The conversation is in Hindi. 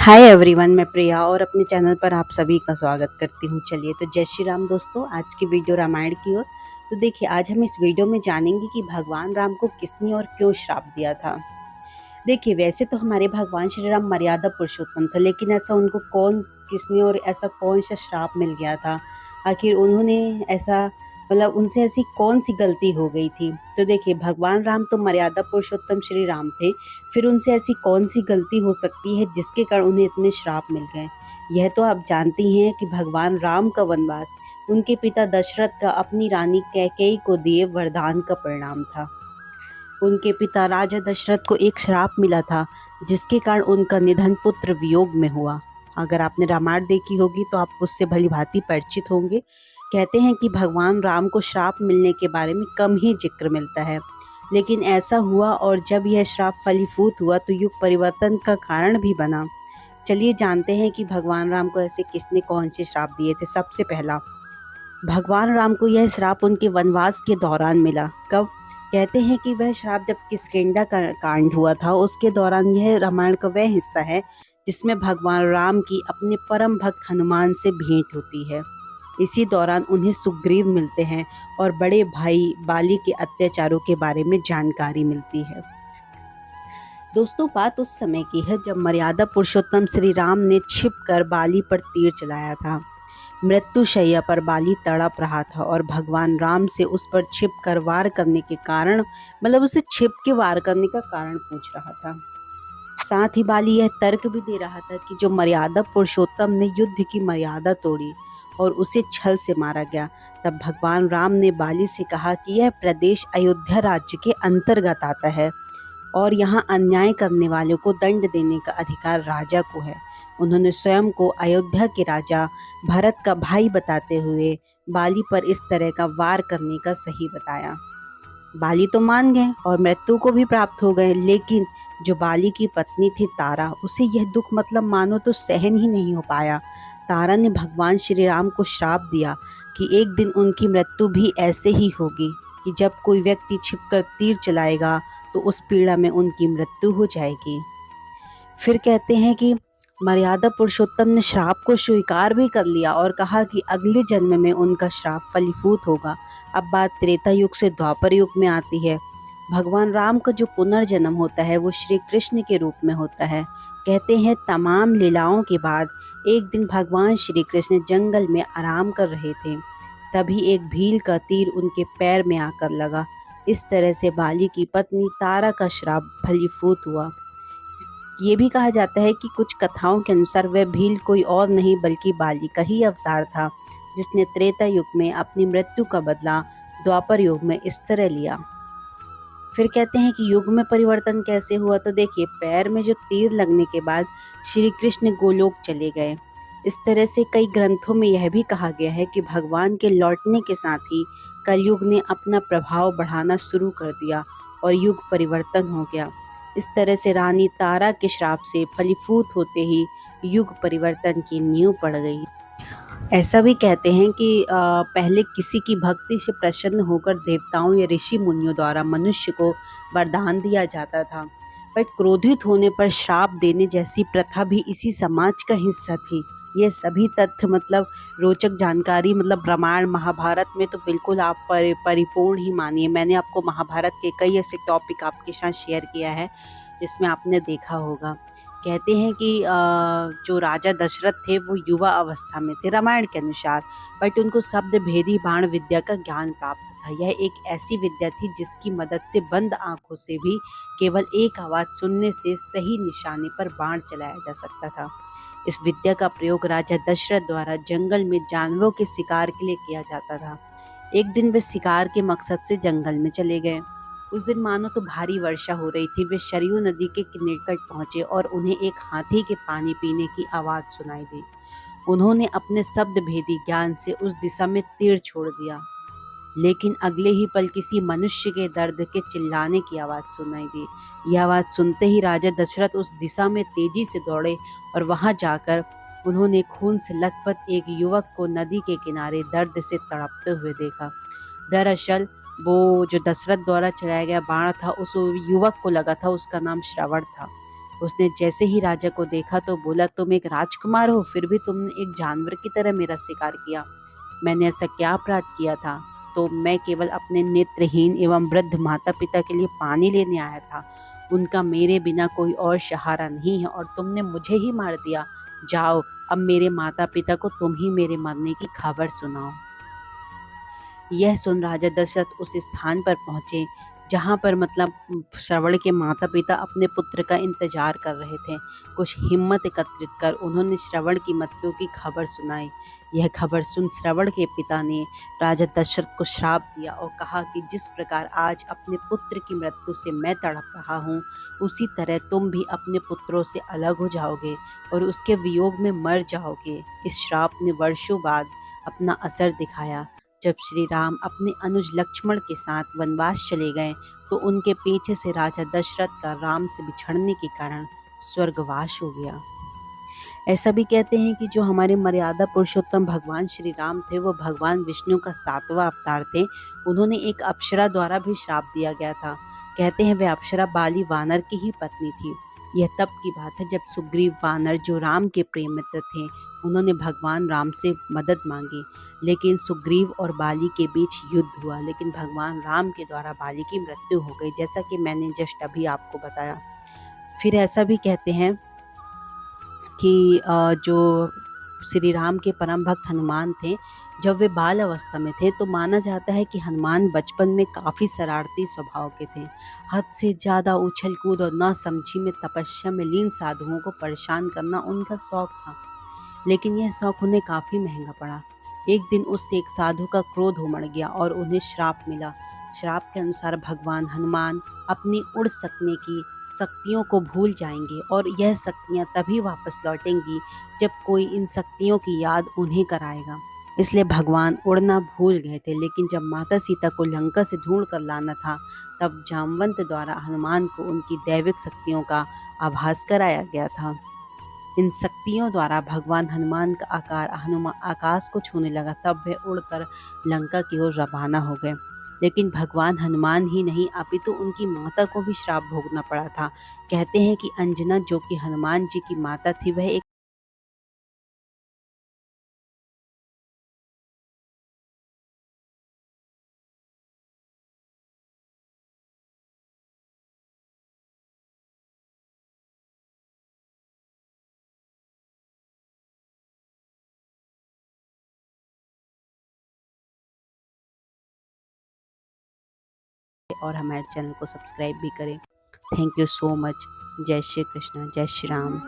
हाय एवरीवन, मैं प्रिया और अपने चैनल पर आप सभी का स्वागत करती हूँ। चलिए तो जय श्री राम दोस्तों, आज की वीडियो रामायण की ओर। तो देखिए, आज हम इस वीडियो में जानेंगे कि भगवान राम को किसने और क्यों श्राप दिया था। देखिए, वैसे तो हमारे भगवान श्री राम मर्यादा पुरुषोत्तम था, लेकिन ऐसा उनको किसने और ऐसा कौन सा श्राप मिल गया था। आखिर उन्होंने ऐसा उनसे ऐसी कौन सी गलती हो गई थी। तो देखिए, भगवान राम तो मर्यादा पुरुषोत्तम श्री राम थे, फिर उनसे ऐसी कौन सी गलती हो सकती है जिसके कारण उन्हें इतने श्राप मिल गए। यह तो आप जानती हैं कि भगवान राम का वनवास उनके पिता दशरथ का अपनी रानी कैकेयी को दिए वरदान का परिणाम था। उनके पिता राजा दशरथ को एक श्राप मिला था, जिसके कारण उनका निधन पुत्र वियोग में हुआ। अगर आपने रामायण देखी होगी तो आप उससे भली भांति परिचित होंगे। कहते हैं कि भगवान राम को श्राप मिलने के बारे में कम ही जिक्र मिलता है, लेकिन ऐसा हुआ और जब यह श्राप फलीभूत हुआ तो युग परिवर्तन का कारण भी बना। चलिए जानते हैं कि भगवान राम को ऐसे किसने कौन से श्राप दिए थे। सबसे पहला, भगवान राम को यह श्राप उनके वनवास के दौरान मिला। कब? कहते हैं कि वह श्राप जब किष्किंधा का कांड हुआ था, उसके दौरान। यह रामायण का वह हिस्सा है जिसमें भगवान राम की अपने परम भक्त हनुमान से भेंट होती है। इसी दौरान उन्हें सुग्रीव मिलते हैं और बड़े भाई बाली के अत्याचारों के बारे में जानकारी मिलती है। दोस्तों, बात उस समय की है जब मर्यादा पुरुषोत्तम श्री राम ने छिपकर बाली पर तीर चलाया था। मृत्यु शैया पर बाली तड़प रहा था और भगवान राम से उस पर छिपकर वार करने के कारण, उसे छिप के वार करने का कारण पूछ रहा था। साथ ही बाली यह तर्क भी दे रहा था कि जो मर्यादा पुरुषोत्तम ने युद्ध की मर्यादा तोड़ी और उसे छल से मारा गया। तब भगवान राम ने बाली से कहा कि यह प्रदेश अयोध्या राज्य के अंतर्गत आता है और यहाँ अन्याय करने वालों को दंड देने का अधिकार राजा को है। उन्होंने स्वयं को अयोध्या के राजा भरत का भाई बताते हुए बाली पर इस तरह का वार करने का सही बताया। बाली तो मान गए और मृत्यु को भी प्राप्त हो गए, लेकिन जो बाली की पत्नी थी तारा, उसे यह दुख मानो तो सहन ही नहीं हो पाया। तारा ने भगवान श्री राम को श्राप दिया कि एक दिन उनकी मृत्यु भी ऐसे ही होगी कि जब कोई व्यक्ति छिपकर तीर चलाएगा तो उस पीड़ा में उनकी मृत्यु हो जाएगी। फिर कहते हैं कि मर्यादा पुरुषोत्तम ने श्राप को स्वीकार भी कर लिया और कहा कि अगले जन्म में उनका श्राप फलीभूत होगा। अब बात त्रेता युग से द्वापर युग में आती है। भगवान राम का जो पुनर्जन्म होता है वो श्री कृष्ण के रूप में होता है। कहते हैं तमाम लीलाओं के बाद एक दिन भगवान श्री कृष्ण जंगल में आराम कर रहे थे, तभी एक भील का तीर उनके पैर में आकर लगा। इस तरह से बाली की पत्नी तारा का श्राप फलीभूत हुआ। ये भी कहा जाता है कि कुछ कथाओं के अनुसार वह भील कोई और नहीं बल्कि बाली का ही अवतार था, जिसने त्रेता युग में अपनी मृत्यु का बदला द्वापर युग में इस तरह लिया। फिर कहते हैं कि युग में परिवर्तन कैसे हुआ। तो देखिए, पैर में जो तीर लगने के बाद श्री कृष्ण गोलोक चले गए। इस तरह से कई ग्रंथों में यह भी कहा गया है कि भगवान के लौटने के साथ ही कलयुग ने अपना प्रभाव बढ़ाना शुरू कर दिया और युग परिवर्तन हो गया। इस तरह से रानी तारा के श्राप से फलीभूत होते ही युग परिवर्तन की नींव पड़ गई। ऐसा भी कहते हैं कि पहले किसी की भक्ति से प्रसन्न होकर देवताओं या ऋषि मुनियों द्वारा मनुष्य को वरदान दिया जाता था, पर क्रोधित होने पर श्राप देने जैसी प्रथा भी इसी समाज का हिस्सा थी। ये सभी तथ्य रोचक जानकारी रामायण महाभारत में तो बिल्कुल आप परिपूर्ण ही मानिए। मैंने आपको महाभारत के कई ऐसे टॉपिक आपके साथ शेयर किया है जिसमें आपने देखा होगा। कहते हैं कि जो राजा दशरथ थे वो युवा अवस्था में थे रामायण के अनुसार, बट उनको शब्द भेदी बाण विद्या का ज्ञान प्राप्त था। यह एक ऐसी विद्या थी जिसकी मदद से बंद आंखों से भी केवल एक आवाज सुनने से सही निशाने पर बाण चलाया जा सकता था। इस विद्या का प्रयोग राजा दशरथ द्वारा जंगल में जानवरों के शिकार के लिए किया जाता था। एक दिन वे शिकार के मकसद से जंगल में चले गए। उस दिन मानो तो भारी वर्षा हो रही थी। वे सरयू नदी के निकट पहुंचे और उन्हें एक हाथी के पानी पीने की आवाज सुनाई दी। उन्होंने अपने शब्द भेदी ज्ञान से उस दिशा में तीर छोड़ दिया, लेकिन अगले ही पल किसी मनुष्य के दर्द के चिल्लाने की आवाज सुनाई दी। यह आवाज सुनते ही राजा दशरथ उस दिशा में तेजी से दौड़े और वहां जाकर उन्होंने खून से लथपथ एक युवक को नदी के किनारे दर्द से तड़पते हुए देखा। दरअसल वो जो दशरथ द्वारा चलाया गया बाण था उस युवक को लगा था, उसका नाम श्रवण था। उसने जैसे ही राजा को देखा तो बोला, तुम एक राजकुमार हो, फिर भी तुमने एक जानवर की तरह मेरा शिकार किया। मैंने ऐसा क्या अपराध किया था? तो मैं केवल अपने नेत्रहीन एवं वृद्ध माता पिता के लिए पानी लेने आया था। उनका मेरे बिना कोई और सहारा नहीं है और तुमने मुझे ही मार दिया। जाओ, अब मेरे माता पिता को तुम ही मेरे मरने की खबर सुनाओ। यह सुन राजा दशरथ उस स्थान पर पहुंचे जहां पर श्रवण के माता पिता अपने पुत्र का इंतजार कर रहे थे। कुछ हिम्मत एकत्रित कर उन्होंने श्रवण की मृत्यु की खबर सुनाई। यह खबर सुन श्रवण के पिता ने राजा दशरथ को श्राप दिया और कहा कि जिस प्रकार आज अपने पुत्र की मृत्यु से मैं तड़प रहा हूँ, उसी तरह तुम भी अपने पुत्रों से अलग हो जाओगे और उसके वियोग में मर जाओगे। इस श्राप ने वर्षों बाद अपना असर दिखाया। जब श्री राम अपने अनुज लक्ष्मण के साथ वनवास चले गए तो उनके पीछे से राजा दशरथ का राम से बिछड़ने के कारण स्वर्गवास हो गया। ऐसा भी कहते हैं कि जो हमारे मर्यादा पुरुषोत्तम भगवान श्री राम थे, वो भगवान विष्णु का 7वां अवतार थे। उन्होंने एक अप्सरा द्वारा भी श्राप दिया गया था। कहते हैं वह अप्सरा बाली वानर की ही पत्नी थी। यह तब की बात है जब सुग्रीव वानर, जो राम के प्रिय मित्र थे, उन्होंने भगवान राम से मदद मांगी। लेकिन सुग्रीव और बाली के बीच युद्ध हुआ, लेकिन भगवान राम के द्वारा बाली की मृत्यु हो गई, जैसा कि मैंने जस्ट अभी आपको बताया। फिर ऐसा भी कहते हैं कि जो श्री राम के परम भक्त हनुमान थे, जब वे बाल अवस्था में थे तो माना जाता है कि हनुमान बचपन में काफ़ी शरारती स्वभाव के थे। हद से ज़्यादा उछल कूद और नासमझी में तपस्या में लीन साधुओं को परेशान करना उनका शौक था। लेकिन यह शौक उन्हें काफ़ी महंगा पड़ा। एक दिन उससे एक साधु का क्रोध उमड़ गया और उन्हें श्राप मिला। श्राप के अनुसार भगवान हनुमान अपनी उड़ सकने की शक्तियों को भूल जाएंगे और यह शक्तियाँ तभी वापस लौटेंगी जब कोई इन शक्तियों की याद उन्हें कराएगा। इसलिए भगवान उड़ना भूल गए थे। लेकिन जब माता सीता को लंका से ढूंढ कर लाना था, तब जामवंत द्वारा हनुमान को उनकी दैविक शक्तियों का आभास कराया गया था। इन शक्तियों द्वारा भगवान हनुमान का आकाश को छूने लगा। तब वे उड़कर लंका की ओर रवाना हो गए। लेकिन भगवान हनुमान ही नहीं, अपितु उनकी माता को भी श्राप भोगना पड़ा था। कहते हैं कि अंजना, जो कि हनुमान जी की माता थी, वह एक और हमारे चैनल को सब्सक्राइब भी करें। Thank you so much. जय श्री कृष्ण, जय श्री राम।